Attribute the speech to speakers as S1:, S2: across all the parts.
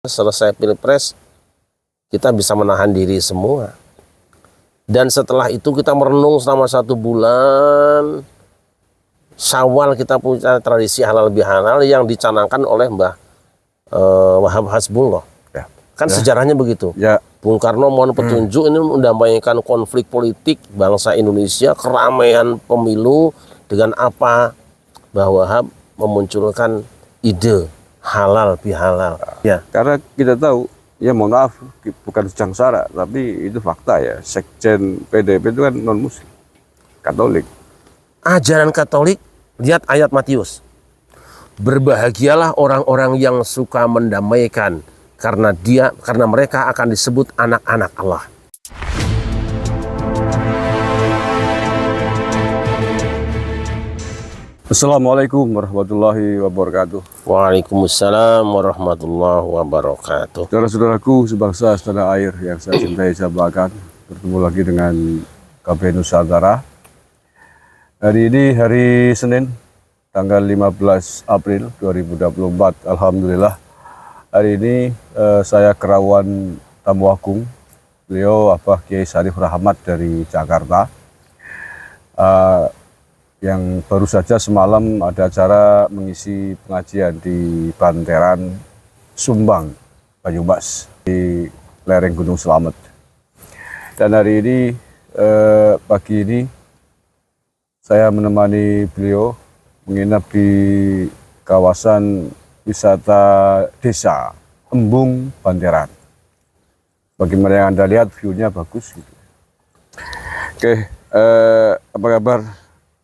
S1: Selesai pilpres kita bisa menahan diri semua, dan setelah itu kita merenung selama 1 bulan. Syawal kita punya tradisi halal bihalal yang dicanangkan oleh Mbah Wahab Hasbullah ya. Kan ya. Sejarahnya begitu ya. Bung Karno mohon petunjuk ini mendamaikan konflik politik bangsa Indonesia, keramaian pemilu, dengan apa Mbah Wahab memunculkan ide halal bihalal ya.
S2: Karena kita tahu, ya mohon maaf, bukan sengsara, tapi itu fakta ya. Sekjen PDIP itu kan non muslim, Katolik.
S1: Ajaran Katolik, lihat ayat Matius. Berbahagialah orang-orang yang suka mendamaikan, karena mereka akan disebut anak-anak Allah.
S2: Assalamualaikum warahmatullahi wabarakatuh.
S1: Waalaikumsalam warahmatullahi wabarakatuh.
S2: Saudara-saudaraku sebangsa setanah air yang saya cintai, saya banggakan, bertemu lagi dengan KP Nusantara. Hari ini hari Senin, tanggal 15 April 2024. Alhamdulillah, hari ini saya kerawan tamu agung, beliau Kiai Syarif Rahmat dari Jakarta. Yang baru saja semalam ada acara mengisi pengajian di Banteran, Sumbang, Banyumas, di lereng Gunung Slamet. Dan hari ini, pagi ini, saya menemani beliau menginap di kawasan wisata desa Embung, Banteran. Bagaimana yang Anda lihat, view-nya bagus gitu. Oke, apa kabar?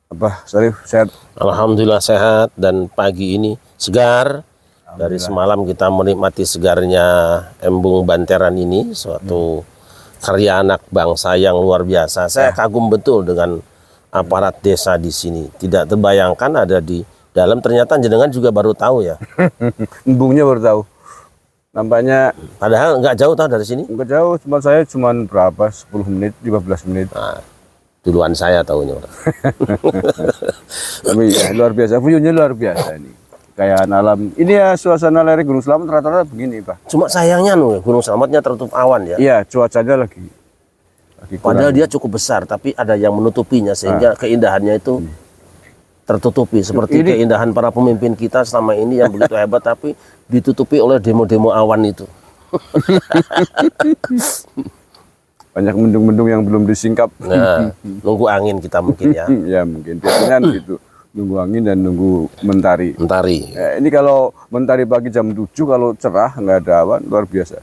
S2: Abah Syarif, sehat?
S1: Alhamdulillah sehat, dan pagi ini segar. Dari semalam kita menikmati segarnya Embung Banteran ini, suatu karya anak bangsa yang luar biasa. Saya kagum betul dengan aparat desa di sini. Tidak terbayangkan ada di dalam, ternyata jenengan juga baru tahu ya.
S2: Embungnya baru tahu. Nampaknya
S1: padahal nggak jauh tahu dari sini.
S2: Nggak jauh, saya cuma berapa, 10 menit, 15 menit.
S1: Nah, duluan saya tahunya.
S2: Tapi ya, luar biasa, view-nya luar biasa ini. Kayak alam. Ini ya suasana lereng Gunung Slamet rata-rata begini, Pak.
S1: Cuma sayangnya Gunung Slametnya tertutup awan ya.
S2: Iya, cuacanya lagi
S1: padahal dia cukup besar, tapi ada yang menutupinya sehingga keindahannya itu tertutupi. Seperti keindahan para pemimpin kita selama ini yang begitu hebat, tapi ditutupi oleh demo-demo awan itu.
S2: Banyak mendung-mendung yang belum disingkap.
S1: Nah, nunggu angin kita mungkin ya.
S2: Ya mungkin biasanya gitu. Nunggu angin dan nunggu mentari. Ini kalau mentari pagi jam 7, kalau cerah nggak ada awan, luar biasa.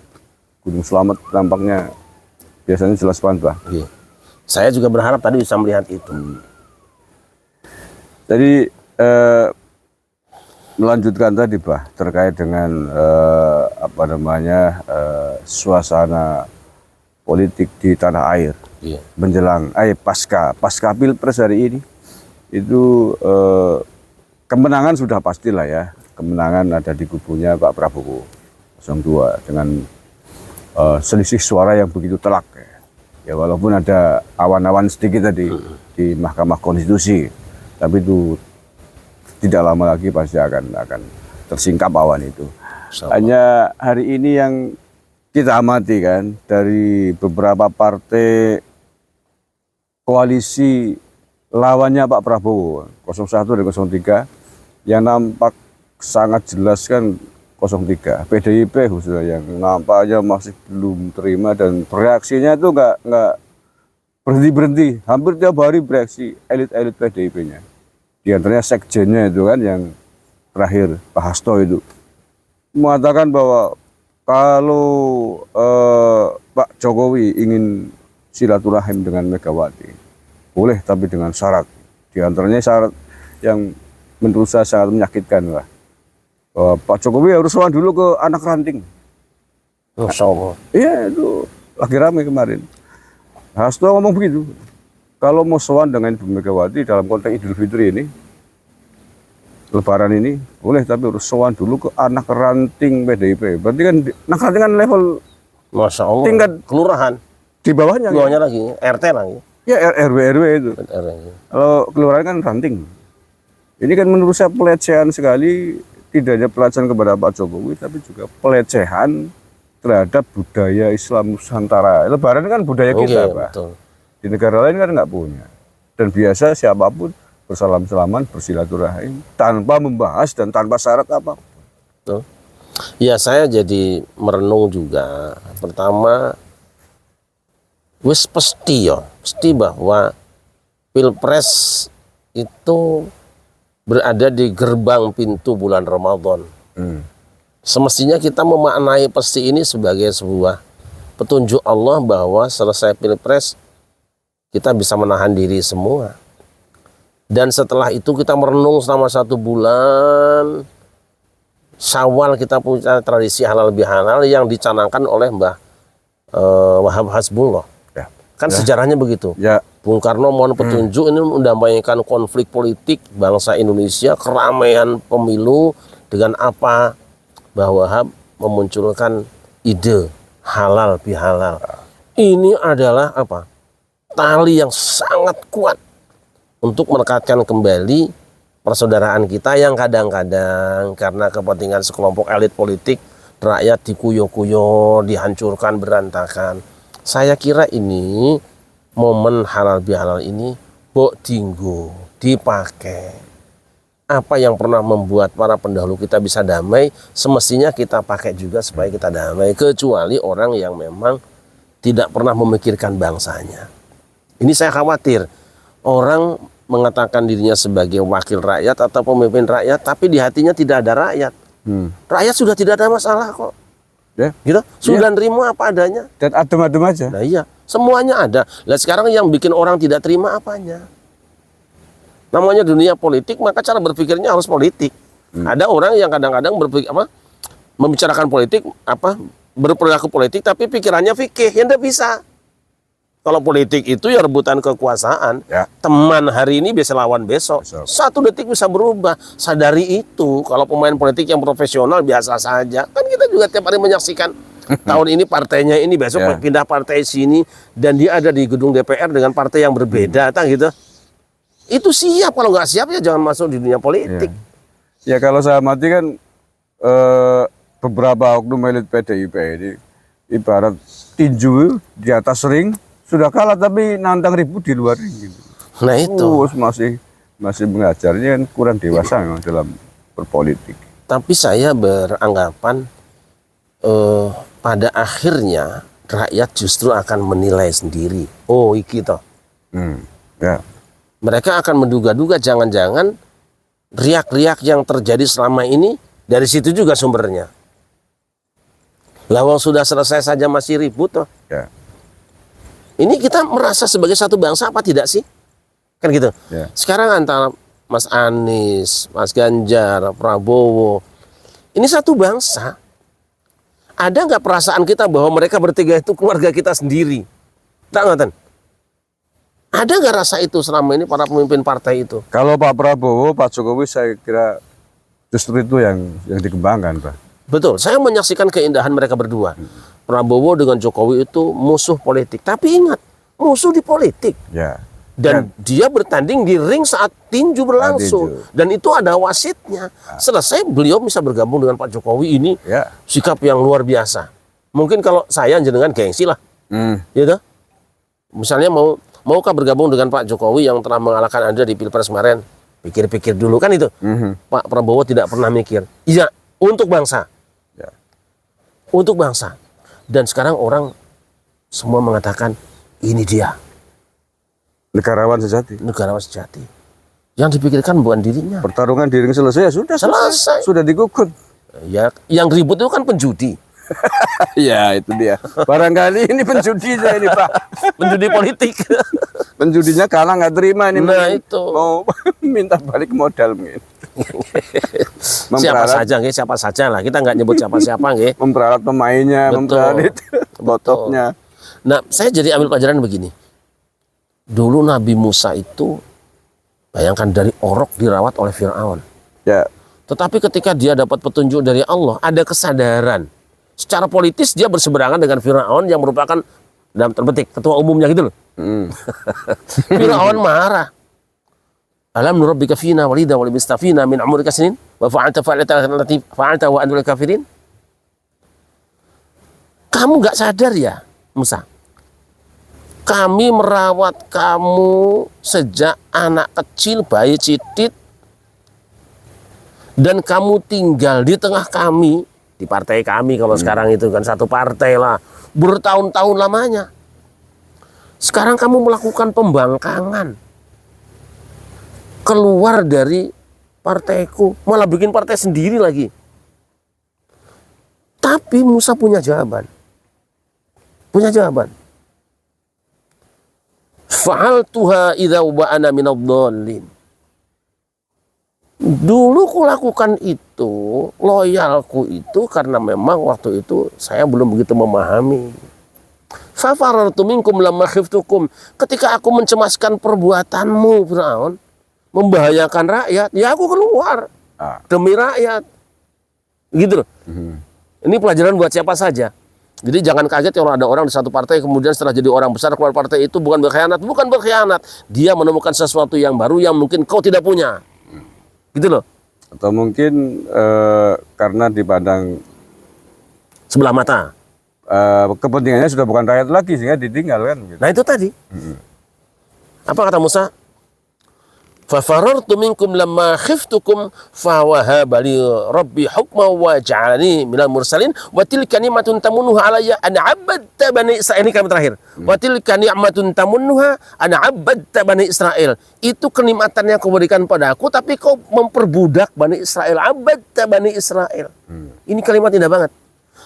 S2: Gunung Slamet tampaknya biasanya jelas banget, Pak.
S1: Iya. Saya juga berharap tadi bisa melihat itu.
S2: Jadi melanjutkan tadi, Pak, terkait dengan suasana politik di tanah air, menjelang pasca pilpres hari ini, itu kemenangan sudah pastilah ya. Kemenangan ada di kubunya Pak Prabowo 02 dengan selisih suara yang begitu telak ya. Walaupun ada awan-awan sedikit tadi di Mahkamah Konstitusi, tapi itu tidak lama lagi pasti akan tersingkap awan itu. Hanya hari ini yang kita amati kan, dari beberapa partai koalisi lawannya Pak Prabowo, 01 dan 03, yang nampak sangat jelas kan 03, PDIP khususnya, yang nampaknya masih belum terima dan bereaksinya itu nggak berhenti-berhenti, hampir tiap hari bereaksi elit-elit PDIP-nya. Di antaranya sekjennya itu kan, yang terakhir Pak Hasto itu mengatakan bahwa kalau Pak Jokowi ingin silaturahim dengan Megawati, boleh, tapi dengan syarat. Di antaranya syarat yang menurut saya sangat menyakitkan, Pak. Pak Jokowi harus sowan dulu ke anak ranting.
S1: Masya Allah.
S2: Iya, itu lagi ramai kemarin. Hasto ngomong begitu. Kalau mau sowan dengan Ibu Megawati dalam konteks Idul Fitri ini, Lebaran ini, boleh, tapi harus sowan dulu ke anak ranting PDIP. Berarti kan anak ranting kan level,
S1: Masya Allah,
S2: tingkat
S1: kelurahan.
S2: Di bawahnya
S1: lagi, RT lagi.
S2: Ya, RW itu. Kalau kelurahan kan ranting. Ini kan menurut saya pelecehan sekali tidak hanya pelecehan kepada Pak Jokowi, tapi juga pelecehan terhadap budaya Islam Nusantara. Lebaran kan budaya kita, Pak.
S1: Betul.
S2: Di negara lain kan nggak punya. Dan biasa siapapun bersalam-salaman, bersilaturahim, tanpa membahas dan tanpa syarat apapun.
S1: Betul. Ya, saya jadi merenung juga. Pertama, wis pasti bahwa Pilpres itu berada di gerbang pintu bulan Ramadan. Semestinya kita memaknai pasti ini sebagai sebuah petunjuk Allah bahwa selesai Pilpres kita bisa menahan diri semua. Dan setelah itu kita merenung selama 1 bulan. Syawal kita punya tradisi halal bihalal yang dicanangkan oleh Mbah Wahab Hasbullah.
S2: Ya.
S1: Kan sejarahnya begitu.
S2: Ya.
S1: Bung Karno mohon petunjuk ini mendamaikan konflik politik bangsa Indonesia, keramaian pemilu dengan apa? Mbah Wahab memunculkan ide halal bihalal. Ini adalah apa? Tali yang sangat kuat untuk merekatkan kembali persaudaraan kita yang kadang-kadang karena kepentingan sekelompok elit politik, rakyat dikuyo-kuyo, dihancurkan, berantakan. Saya kira ini momen halal bihalal ini bok dinggo dipakai. Apa yang pernah membuat para pendahulu kita bisa damai, semestinya kita pakai juga supaya kita damai. Kecuali orang yang memang tidak pernah memikirkan bangsanya. Ini saya khawatir orang mengatakan dirinya sebagai wakil rakyat atau pemimpin rakyat, tapi di hatinya tidak ada rakyat. Rakyat sudah tidak ada masalah kok.
S2: Ya.
S1: Gitu? Sudah nerima apa adanya.
S2: Dan adem-adem aja.
S1: Nah iya, semuanya ada. Lah sekarang yang bikin orang tidak terima apanya? Namanya dunia politik, maka cara berpikirnya harus politik. Ada orang yang kadang-kadang berpikir membicarakan politik berperilaku politik tapi pikirannya fikih, yang tidak bisa. Kalau politik itu ya rebutan kekuasaan.
S2: Ya.
S1: Teman hari ini bisa lawan besok. 1 detik bisa berubah. Sadari itu. Kalau pemain politik yang profesional biasa saja. Kan kita juga tiap hari menyaksikan. Tahun ini partainya ini, besok pindah partai sini. Dan dia ada di gedung DPR dengan partai yang berbeda. Gitu. Itu siap. Kalau nggak siap ya jangan masuk di dunia politik.
S2: Ya kalau saya amati kan beberapa oknum elit PDIP ini ibarat tinju di atas ring. Sudah kalah tapi nantang ribut di luar ring gitu.
S1: Nah itu.
S2: Masih mengajarnya kan kurang dewasa memang dalam berpolitik.
S1: Tapi saya beranggapan pada akhirnya rakyat justru akan menilai sendiri. Oh iki toh.
S2: Ya.
S1: Mereka akan menduga-duga jangan-jangan riak-riak yang terjadi selama ini dari situ juga sumbernya. Lawang sudah selesai saja masih ribut toh.
S2: Ya.
S1: Ini kita merasa sebagai satu bangsa apa tidak sih? Kan gitu.
S2: Ya.
S1: Sekarang antara Mas Anies, Mas Ganjar, Prabowo, ini satu bangsa. Ada nggak perasaan kita bahwa mereka bertiga itu keluarga kita sendiri? Tak ngatain. Ada nggak rasa itu selama ini para pemimpin partai itu?
S2: Kalau Pak Prabowo, Pak Jokowi saya kira justru itu yang dikembangkan, Pak.
S1: Betul, saya menyaksikan keindahan mereka berdua. Prabowo dengan Jokowi itu musuh politik. Tapi ingat, musuh di politik.
S2: Ya.
S1: Dan dia bertanding di ring saat tinju berlangsung. Dan itu ada wasitnya. Selesai beliau bisa bergabung dengan Pak Jokowi ini.
S2: Ya.
S1: Sikap yang luar biasa. Mungkin kalau saya jenengan gengsi lah. Gitu. Misalnya maukah bergabung dengan Pak Jokowi yang telah mengalahkan Anda di Pilpres kemarin? Pikir-pikir dulu kan itu. Pak Prabowo tidak pernah mikir. Iya, untuk bangsa.
S2: Ya.
S1: Untuk bangsa. Dan sekarang orang semua mengatakan ini dia.
S2: Negarawan sejati.
S1: Negarawan sejati. Yang dipikirkan bukan dirinya.
S2: Pertarungan di ring selesai ya sudah
S1: selesai.
S2: Sudah digugur.
S1: Ya, yang ribut itu kan penjudi.
S2: Ya itu dia. Barangkali ini penjudi saya ini Pak.
S1: Penjudi politik.
S2: Penjudinya kalah nggak terima ini.
S1: Nah itu.
S2: Mau minta balik modal mungkin.
S1: Siapa saja lah. Kita nggak nyebut siapa-siapa nggih.
S2: Memperalat pemainnya, memperalat botoknya.
S1: Nah, saya jadi ambil pelajaran begini. Dulu Nabi Musa itu bayangkan dari orok dirawat oleh Firaun.
S2: Ya.
S1: Tetapi ketika dia dapat petunjuk dari Allah, ada kesadaran. Secara politis dia berseberangan dengan Firaun yang merupakan dalam terbetik ketua umumnya gitu loh. Firaun marah. Alam nurabbika fina walida wa labista fina min umrika sinin wa fa'alta allati fa'alta wa antal kafirin. Kamu nggak sadar ya, Musa? Kami merawat kamu sejak anak kecil, bayi cicit, dan kamu tinggal di tengah kami, di partai kami kalau sekarang itu kan satu partai lah, bertahun-tahun lamanya. Sekarang kamu melakukan pembangkangan, keluar dari partaiku, malah bikin partai sendiri lagi. Tapi Musa punya jawaban. Punya jawaban. Fa'altuha idza ana minadh-dhallin. Dulu kulakukan itu, loyalku itu karena memang waktu itu saya belum begitu memahami. Fafarartu minkum lamma khiftukum. Ketika aku mencemaskan perbuatanmu, Firaun, membahayakan rakyat, ya aku keluar demi rakyat. Gitu loh. Ini pelajaran buat siapa saja. Jadi jangan kaget kalau ada orang di satu partai kemudian setelah jadi orang besar keluar partai itu bukan berkhianat. Bukan berkhianat. Dia menemukan sesuatu yang baru yang mungkin kau tidak punya. Gitu loh.
S2: Atau mungkin karena dipandang
S1: Sebelah mata.
S2: Kepentingannya sudah bukan rakyat lagi sehingga ditinggal kan gitu.
S1: Nah itu tadi. Apa kata Musa? Fafarartu minkum lamma khiftukum fawahaba li rabbi hukma wa ja'alani minal mursalin wa tilka ni'matun tamunnuha alayya an 'abadta bani Israil. Ini kalimat terakhir. Wa tilka ni'matun tamunnuha an 'abadta bani Israil. Itu kenikmatan yang kau berikan padaku tapi kau memperbudak Bani Israil. 'Abadta bani Israil. Ini kalimat indah banget.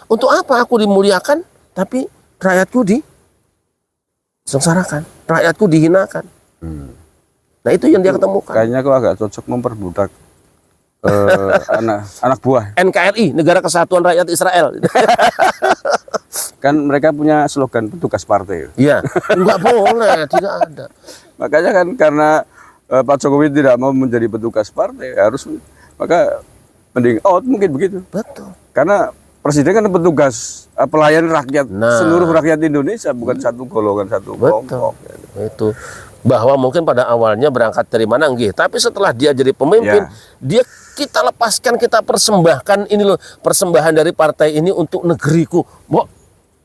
S1: Untuk apa aku dimuliakan tapi rakyatku disengsarakan, rakyatku dihinakan. Nah itu yang dia ketemukan.
S2: Kayaknya kok agak cocok memperbudak anak buah.
S1: NKRI, Negara Kesatuan Rakyat Israel.
S2: Kan mereka punya slogan petugas partai.
S1: Iya, enggak boleh, tidak ada.
S2: Makanya kan karena Pak Jokowi tidak mau menjadi petugas partai, maka mending out mungkin begitu.
S1: Betul.
S2: Karena presiden kan petugas pelayan rakyat,
S1: Nah.
S2: seluruh rakyat Indonesia, bukan satu golongan, satu kelompok.
S1: Itu bahwa mungkin pada awalnya berangkat dari mana nggih, tapi setelah dia jadi pemimpin, dia kita lepaskan, kita persembahkan ini loh, persembahan dari partai ini untuk negeriku.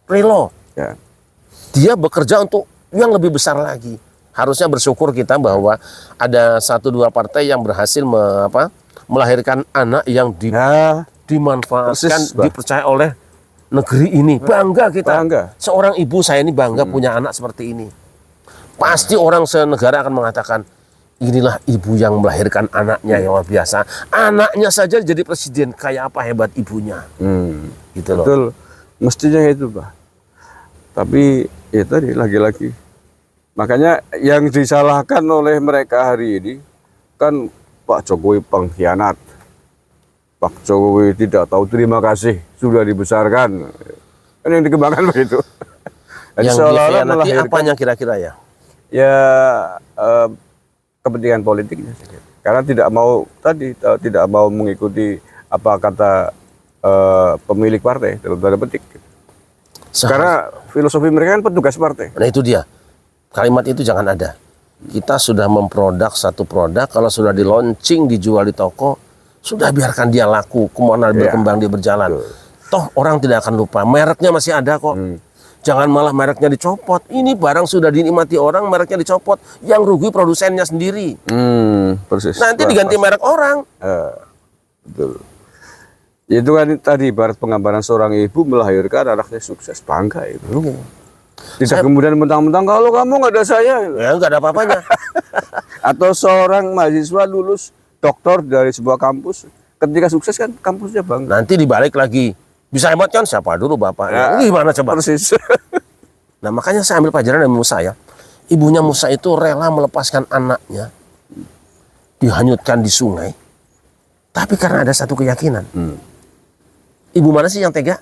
S1: Relo.
S2: Ya.
S1: Dia bekerja untuk yang lebih besar lagi. Harusnya bersyukur kita bahwa ada 1-2 partai yang berhasil melahirkan anak yang dimanfaatkan,
S2: persis, Bah.
S1: dipercaya oleh negeri ini. Bangga kita.
S2: Bangga.
S1: Seorang ibu saya ini bangga punya anak seperti ini. Pasti orang senegara akan mengatakan, inilah ibu yang melahirkan anaknya yang luar biasa. Anaknya saja jadi presiden, kayak apa hebat ibunya. Gitu loh.
S2: Betul, mestinya itu, Pak. Tapi ya tadi lagi-lagi. Makanya yang disalahkan oleh mereka hari ini kan Pak Jokowi pengkhianat. Pak Jokowi tidak tahu terima kasih, sudah dibesarkan. Kan yang dikembangkan begitu. Jadi
S1: Yang
S2: seolah-olah
S1: dikhianati
S2: melahirkan
S1: apanya kira-kira ya?
S2: ya kepentingan politiknya. Karena tidak mau mengikuti apa kata pemilik partai dalam tanda petik. Karena filosofi mereka kan petugas partai.
S1: Nah itu dia. Kalimat itu jangan ada. Kita sudah memproduk satu produk, kalau sudah di launching, dijual di toko, sudah biarkan dia laku, kemana berkembang dia berjalan. Toh orang tidak akan lupa, mereknya masih ada kok. Jangan malah mereknya dicopot. Ini barang sudah dinikmati orang, mereknya dicopot. Yang rugi produsennya sendiri.
S2: Persis.
S1: Nanti diganti merek orang.
S2: Betul. Itu kan tadi ibarat penggambaran seorang ibu melahirkan anaknya sukses, bangga itu. Tidak kemudian mentang-mentang kalau kamu nggak ada saya.
S1: Ya nggak ada apa-apanya.
S2: Atau seorang mahasiswa lulus doktor dari sebuah kampus, ketika sukses kan kampusnya bangga.
S1: Nanti dibalik lagi. Bisa hebat kan siapa dulu bapaknya? Gimana coba?
S2: Persis.
S1: Nah makanya saya ambil pelajaran dari Musa ya. Ibunya Musa itu rela melepaskan anaknya, dihanyutkan di sungai. Tapi karena ada satu keyakinan. Ibu mana sih yang tega?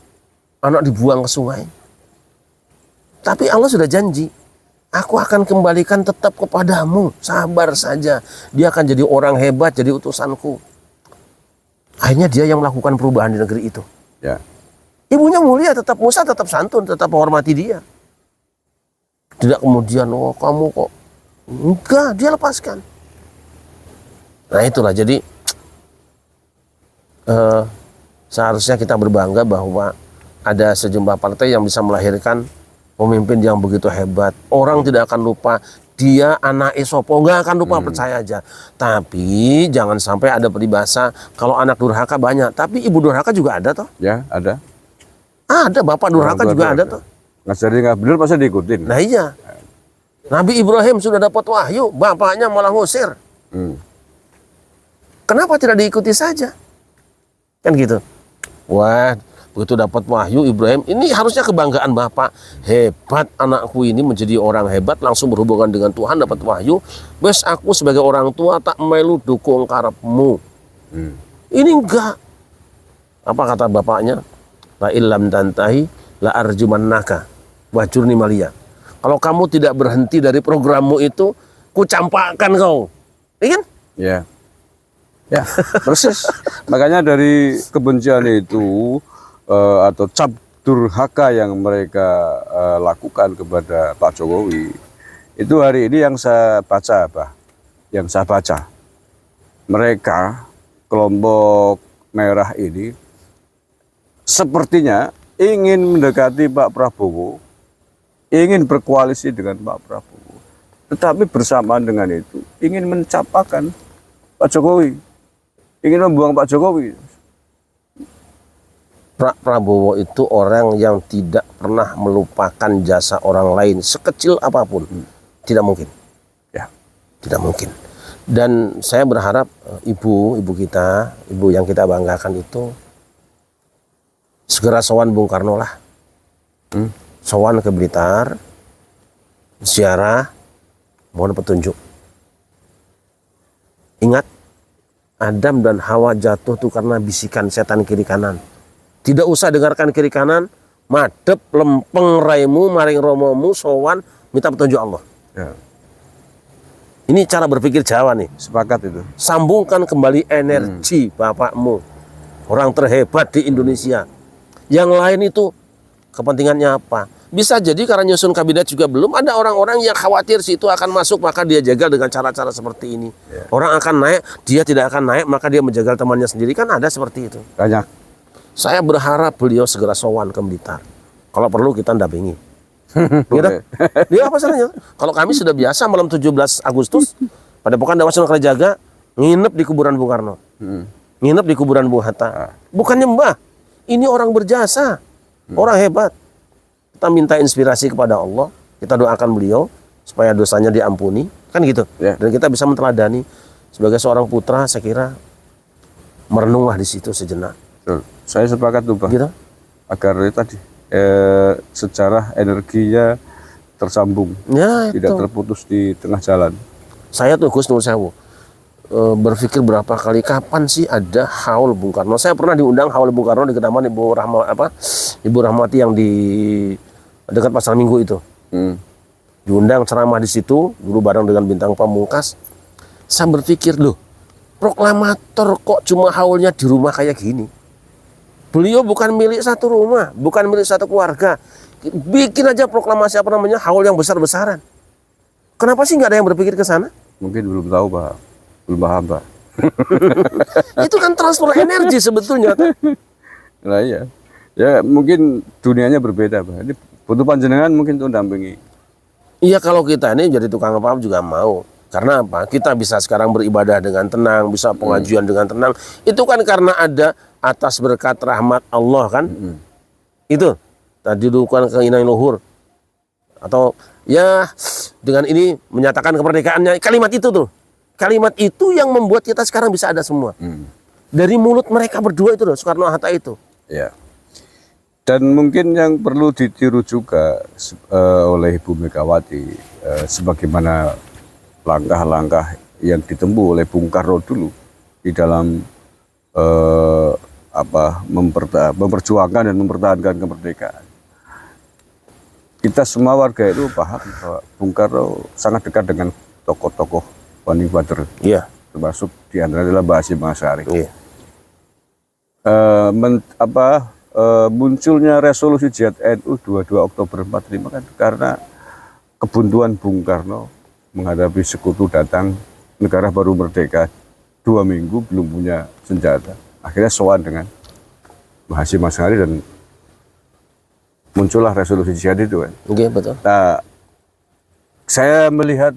S1: Anak dibuang ke sungai. Tapi Allah sudah janji, aku akan kembalikan tetap kepadamu. Sabar saja. Dia akan jadi orang hebat, jadi utusanku. Akhirnya dia yang melakukan perubahan di negeri itu.
S2: Ya.
S1: Ibunya mulia, tetap Musa tetap santun, tetap menghormati dia. Tidak kemudian, oh kamu kok. Enggak, dia lepaskan. Nah itulah, jadi seharusnya kita berbangga bahwa ada sejumlah partai yang bisa melahirkan pemimpin yang begitu hebat. Orang tidak akan lupa dia anak Esopo, nggak akan lupa, percaya aja. Tapi jangan sampai ada peribahasa kalau anak durhaka banyak, tapi ibu durhaka juga ada toh.
S2: Ya, ada.
S1: Ada bapak durhaka juga ada toh.
S2: Ngajarin nggak benar pasti diikutin.
S1: Nah iya. Nabi Ibrahim sudah dapat wahyu, bapaknya malah ngusir. Kenapa tidak diikuti saja? Kan gitu. Wah, begitu dapat wahyu Ibrahim, ini harusnya kebanggaan bapak. Hebat anakku ini menjadi orang hebat, langsung berhubungan dengan Tuhan, dapat wahyu. Bes aku sebagai orang tua tak melu dukung karepmu. Ini enggak. Apa kata bapaknya? La illam tantahi la arjumannaka wajurni malia. Kalau kamu tidak berhenti dari programmu itu, ku campakkan kau. Iya kan?
S2: Ya. Ya, persis. Makanya dari kebencian itu atau cap durhaka yang mereka lakukan kepada Pak Jokowi, itu hari ini yang saya baca, Pak. Yang saya baca, mereka kelompok merah ini sepertinya ingin mendekati Pak Prabowo, ingin berkoalisi dengan Pak Prabowo, tetapi bersamaan dengan itu ingin mencapakan Pak Jokowi, ingin membuang Pak Jokowi.
S1: Pak Prabowo itu orang yang tidak pernah melupakan jasa orang lain sekecil apapun. Tidak mungkin.
S2: Ya,
S1: tidak mungkin. Dan saya berharap ibu kita, ibu yang kita banggakan itu segera sowan Bung Karno lah. Sowan ke Blitar, ziarah, mohon petunjuk. Ingat, Adam dan Hawa jatuh tuh karena bisikan setan kiri kanan. Tidak usah dengarkan kiri kanan, madep lempeng raimu maring romomu, sowan minta petunjuk Allah.
S2: ya.
S1: Ini cara berpikir Jawa nih.
S2: Sepakat itu.
S1: Sambungkan kembali energi bapakmu, orang terhebat di Indonesia. Yang lain itu kepentingannya apa? Bisa jadi karena nyusun kabinet juga belum, ada orang-orang yang khawatir situ akan masuk, maka dia jagal dengan cara-cara seperti ini. Orang akan naik, dia tidak akan naik, maka dia menjagal temannya sendiri. Kan ada seperti itu.
S2: Banyak.
S1: Saya berharap beliau segera sowan ke Blitar. Kalau perlu kita dampingi. Gitu? Dia apa salahnya? Kalau kami sudah biasa malam 17 Agustus pada Padepokan Dewa Sunan Kalijaga nginep di kuburan Bung Karno. Nginep di kuburan Bung Hatta. Bukan nyembah. Ini orang berjasa. Orang hebat. Kita minta inspirasi kepada Allah. Kita doakan beliau supaya dosanya diampuni. Kan gitu. Dan kita bisa meneladani. Sebagai seorang putra, saya kira merenunglah di situ sejenak.
S2: Saya sepakat tuh, Pak.
S1: Gitu?
S2: Agar itu tadi sejarah energinya tersambung,
S1: Ya,
S2: tidak
S1: itu.
S2: terputus di tengah jalan.
S1: Saya tuh Gus Nur Sewu berpikir berapa kali kapan sih ada haul Bung Karno. Saya pernah diundang haul Bung Karno di kediaman Ibu Rahmati yang di dekat Pasar Minggu itu. Diundang ceramah di situ dulu bareng dengan Bintang Pamungkas. Saya berpikir, loh, proklamator kok cuma haulnya di rumah kayak gini. Beliau bukan milik satu rumah, bukan milik satu keluarga. Bikin aja proklamasi haul yang besar-besaran. Kenapa sih nggak ada yang berpikir ke sana?
S2: Mungkin belum tahu, Pak. Belum paham, Pak.
S1: Itu kan transfer energi sebetulnya.
S2: Nah iya. Ya mungkin dunianya berbeda, Pak. Ini butuh panjenengan mungkin untuk dampingi.
S1: Iya, kalau kita ini jadi tukang apa juga mau. Karena apa? Kita bisa sekarang beribadah dengan tenang, bisa pengajian dengan tenang. Itu kan karena ada atas berkat rahmat Allah kan. Itu tadi dudukan keinginan luhur. Atau ya dengan ini menyatakan kemerdekaannya. Kalimat itu tuh. Kalimat itu yang membuat kita sekarang bisa ada semua. Dari mulut mereka berdua itu loh, Soekarno-Hatta itu.
S2: Ya. Dan mungkin yang perlu ditiru juga oleh Ibu Megawati sebagaimana langkah-langkah yang ditempuh oleh Bung Karno dulu di dalam memperjuangkan dan mempertahankan kemerdekaan. Kita semua warga itu paham bahwa Bung Karno sangat dekat dengan tokoh-tokoh founding father, termasuk di antara adalah Mbah Hasyim Asy'ari. Munculnya resolusi Jihad NU 22 Oktober 45 kan karena kebuntuan Bung Karno menghadapi sekutu datang negara baru merdeka 2 minggu belum punya senjata. Akhirnya sowan dengan Mbah Hasyim Asy'ari dan muncullah resolusi jihad itu kan.
S1: Oke, betul.
S2: Nah, saya melihat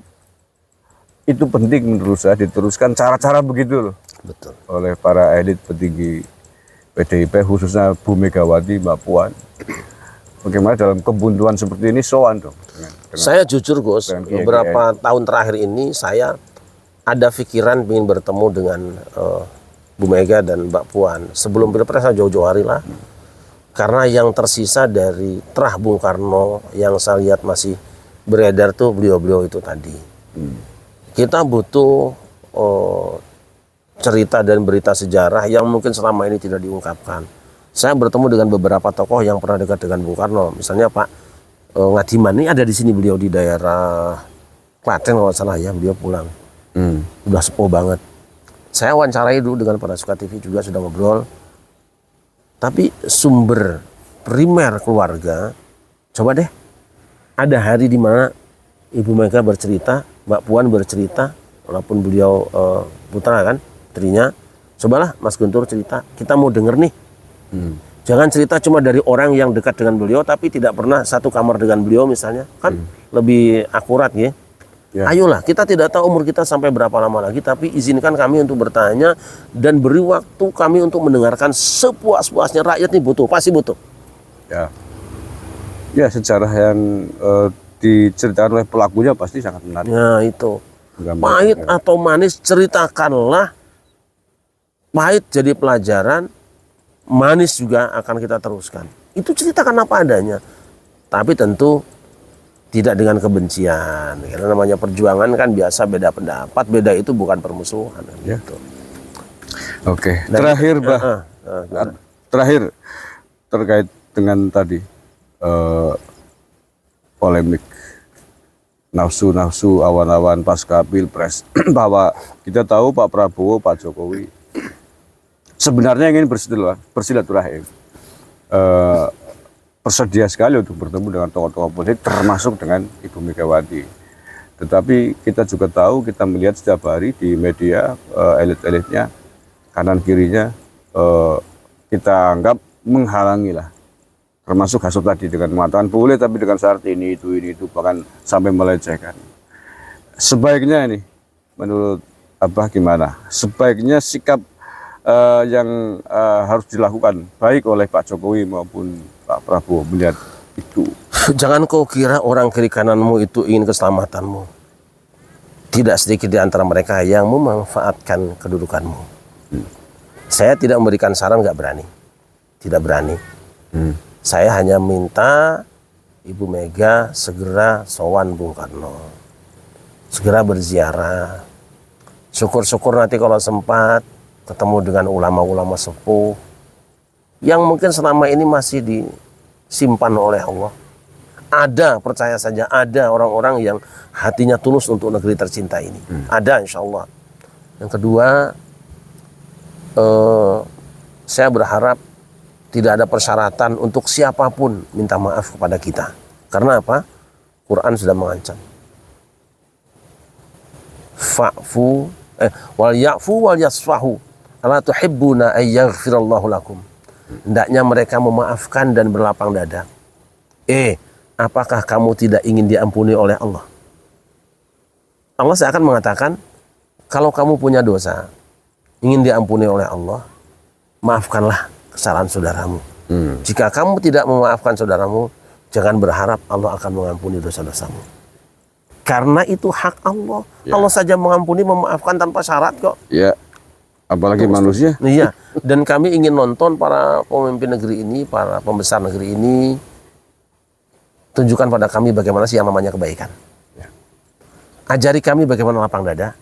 S2: itu penting menurut saya diteruskan cara-cara begitu loh
S1: Betul.
S2: oleh para elit petinggi PDIP, khususnya Bu Megawati, Mbak Puan. Bagaimana dalam kebuntuan seperti ini sowan dong.
S1: Saya jujur Gus,
S2: dengan kiai-kiai.
S1: beberapa tahun terakhir ini saya ada pikiran ingin bertemu dengan Bu Mega dan Mbak Puan. Sebelum Pilpres saya jauh-jauh hari lah. Karena yang tersisa dari terah Bung Karno yang saya lihat masih beredar tuh beliau-beliau itu tadi. Kita butuh cerita dan berita sejarah yang mungkin selama ini tidak diungkapkan. Saya bertemu dengan beberapa tokoh yang pernah dekat dengan Bung Karno. Misalnya Pak Ngadiman, ini ada di sini beliau di daerah Klaten kalau salah ya, beliau pulang. Udah sepuh banget. Saya wawancarai dulu dengan para Suka TV juga sudah ngobrol. Tapi sumber primer keluarga, coba deh ada hari di mana Ibu Mega bercerita, Mbak Puan bercerita, walaupun beliau putra kan, putrinya. Cobalah Mas Guntur cerita, kita mau denger nih. Jangan cerita cuma dari orang yang dekat dengan beliau tapi tidak pernah satu kamar dengan beliau misalnya, kan lebih akurat ya. Ayolah, kita tidak tahu umur kita sampai berapa lama lagi, tapi izinkan kami untuk bertanya dan beri waktu kami untuk mendengarkan sepuas-puasnya. Rakyat ini butuh, pasti butuh.
S2: Ya sejarah yang diceritakan oleh pelakunya pasti sangat menarik.
S1: Nah itu, pahit atau manis ceritakanlah. Pahit jadi pelajaran, manis juga akan kita teruskan. Itu ceritakan apa adanya. Tapi tentu tidak dengan kebencian. Karena namanya perjuangan kan biasa beda pendapat. Beda itu bukan permusuhan.
S2: Ya.
S1: Gitu.
S2: Oke. Terakhir, Bah. Terakhir terkait dengan tadi polemik nafsu-nafsu awan-awan pasca Pilpres bahwa kita tahu Pak Prabowo, Pak Jokowi sebenarnya ingin bersilaturahim, bersedia sekali untuk bertemu dengan tokoh-tokoh politik termasuk dengan Ibu Megawati. Tetapi kita juga tahu, kita melihat setiap hari di media elit-elitnya kanan kirinya kita anggap menghalangi lah, termasuk Hasso tadi dengan mengatakan boleh tapi dengan syarat ini itu bahkan sampai melecehkan. Sebaiknya ini menurut Abah gimana? Sebaiknya sikap yang harus dilakukan baik oleh Pak Jokowi maupun Pak Prabowo melihat itu.
S1: Jangan kau kira orang kiri kananmu itu ingin keselamatanmu. Tidak sedikit di antara mereka yang memanfaatkan kedudukanmu. Saya tidak memberikan saran, nggak berani, tidak berani. Saya hanya minta Ibu Mega segera sowan Bung Karno, segera berziarah. Syukur-syukur nanti kalau sempat ketemu dengan ulama-ulama sepuh yang mungkin selama ini masih disimpan oleh Allah. Ada, percaya saja, ada orang-orang yang hatinya tulus untuk negeri tercinta ini. Ada insya Allah. Yang kedua, saya berharap tidak ada persyaratan untuk siapapun minta maaf kepada kita. Karena apa? Quran sudah mengancam. Fa'fu wal ya'fu wal yasfahu. Ala tuhibbuna ay yaghfirallahu lakum. Hendaknya mereka memaafkan dan berlapang dada. Apakah kamu tidak ingin diampuni oleh Allah? Allah seakan mengatakan, kalau kamu punya dosa, ingin diampuni oleh Allah, maafkanlah kesalahan saudaramu. Jika kamu tidak memaafkan saudaramu, jangan berharap Allah akan mengampuni dosa-dosamu. Karena itu hak Allah. Allah saja mengampuni, memaafkan tanpa syarat kok.
S2: Ya. Apalagi manusia.
S1: Iya, dan kami ingin nonton para pemimpin negeri ini, para pembesar negeri ini, tunjukkan pada kami bagaimana sih yang namanya kebaikan. Ajari kami bagaimana lapang dada.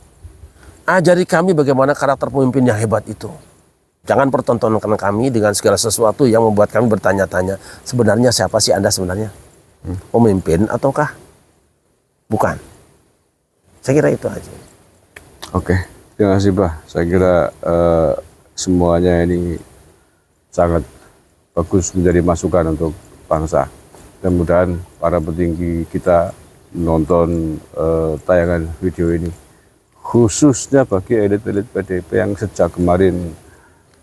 S1: Ajari kami bagaimana karakter pemimpin yang hebat itu. Jangan pertontonkan kami dengan segala sesuatu yang membuat kami bertanya-tanya, sebenarnya siapa sih Anda sebenarnya? Pemimpin ataukah bukan? Saya kira itu aja.
S2: Oke. Terima kasih, Bah. Saya kira semuanya ini sangat bagus menjadi masukan untuk bangsa. Mudah-mudahan para petinggi kita menonton tayangan video ini khususnya bagi elit-elit PDIP yang sejak kemarin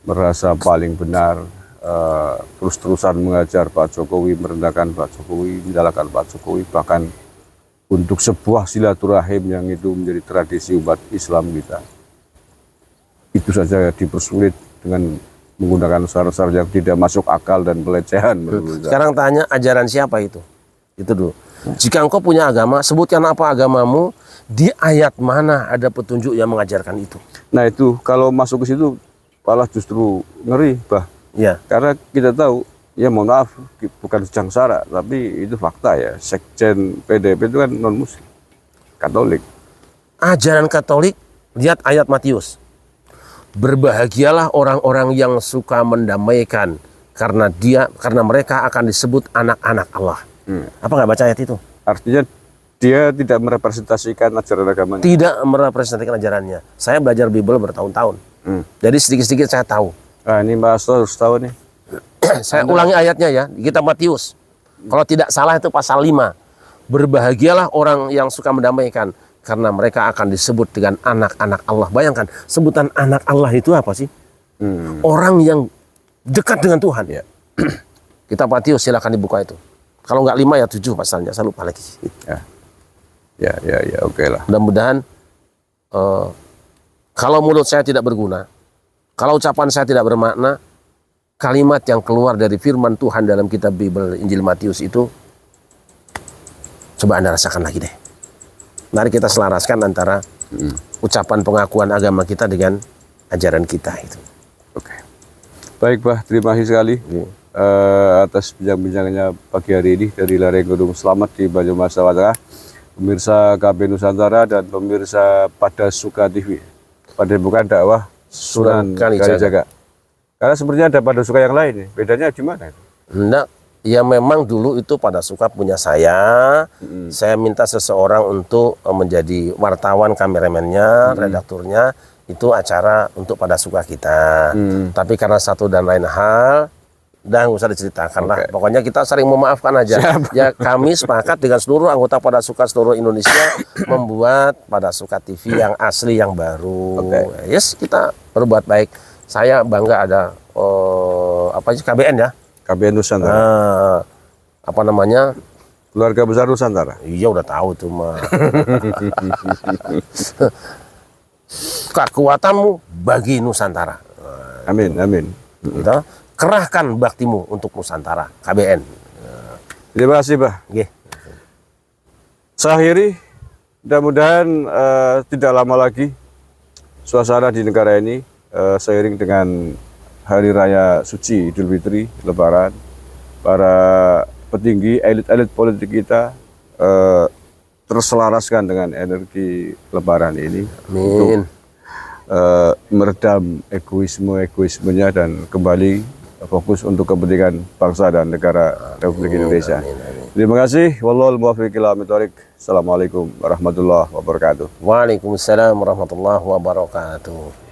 S2: merasa paling benar, terus-terusan mengajar Pak Jokowi, merendahkan Pak Jokowi, menyalahkan Pak Jokowi, bahkan untuk sebuah silaturahim yang itu menjadi tradisi umat Islam kita. Itu saja dipersulit dengan menggunakan syarat-syarat yang tidak masuk akal dan pelecehan.
S1: Sekarang tanya ajaran siapa itu? Itu dulu. Jika engkau punya agama, sebutkan apa agamamu, di ayat mana ada petunjuk yang mengajarkan itu.
S2: Nah itu kalau masuk ke situ malah justru ngeri, bah.
S1: Ya.
S2: Karena kita tahu, ya mohon maaf, bukan sejang sara, tapi itu fakta ya. Sekjen PDIP itu kan non-muslim, Katolik.
S1: Ajaran Katolik, lihat ayat Matius. Berbahagialah orang-orang yang suka mendamaikan karena mereka akan disebut anak-anak Allah. Apa nggak baca ayat itu?
S2: Artinya dia tidak merepresentasikan ajaran agamanya.
S1: Tidak merepresentasikan ajarannya. Saya belajar Bible bertahun-tahun. Jadi sedikit-sedikit saya tahu.
S2: Nah, ini Mas harus tahu nih.
S1: Saya ulangi ayatnya ya, di kitab Matius. Kalau tidak salah itu pasal 5. Berbahagialah orang yang suka mendamaikan karena mereka akan disebut dengan anak-anak Allah. Bayangkan, sebutan anak Allah itu apa sih? Orang yang dekat dengan Tuhan. Ya. Kitab Matius silakan dibuka itu. Kalau nggak 5 ya 7 pasalnya, saya lupa lagi.
S2: Ya, oke lah.
S1: Mudah-mudahan kalau mulut saya tidak berguna, kalau ucapan saya tidak bermakna, kalimat yang keluar dari firman Tuhan dalam kitab Bible Injil Matius itu, coba Anda rasakan lagi deh. Mari kita selaraskan antara ucapan pengakuan agama kita dengan ajaran kita itu.
S2: Oke. Baik, Bah, terima kasih sekali atas bincang-bincangnya pagi hari ini dari lereng Gunung Selamat di Banyumas, Jawa Tengah. Pemirsa KB Nusantara dan pemirsa Pada Suka TV. Padepokan Dakwah Sunan Kalijaga. Karena sebenarnya ada Pada Suka yang lain nih. Bedanya di mana?
S1: Enggak, ya memang dulu itu Pada Suka punya saya. Saya minta seseorang untuk menjadi wartawan, kameramennya, redakturnya. Itu acara untuk Pada Suka kita. Tapi karena satu dan lain hal, dan nggak usah diceritakan lah. Pokoknya kita saling memaafkan aja. Ya kami sepakat dengan seluruh anggota Pada Suka seluruh Indonesia membuat Pada Suka TV yang asli, yang baru. Yes, kita berbuat baik. Saya bangga ada apa sih KBN ya?
S2: KBN Nusantara.
S1: Apa namanya?
S2: Keluarga Besar Nusantara.
S1: Iya udah tahu tuh mah. Kekuatanmu bagi Nusantara.
S2: Amin, amin.
S1: Gitu. Kerahkan baktimu untuk Nusantara, KBN.
S2: Terima kasih, Bah. Saya akhiri, mudah-mudahan tidak lama lagi suasana di negara ini seiring dengan Hari Raya Suci Idul Fitri, Lebaran, para petinggi, elit-elit politik kita terselaraskan dengan energi Lebaran ini.
S1: Amin.
S2: Untuk meredam egoismenya dan kembali fokus untuk kepentingan bangsa dan negara Republik Indonesia. Terima kasih. Wallahul muwaffiq ila aqwamit thoriq. Assalamualaikum warahmatullahi wabarakatuh.
S1: Waalaikumsalam warahmatullahi wabarakatuh.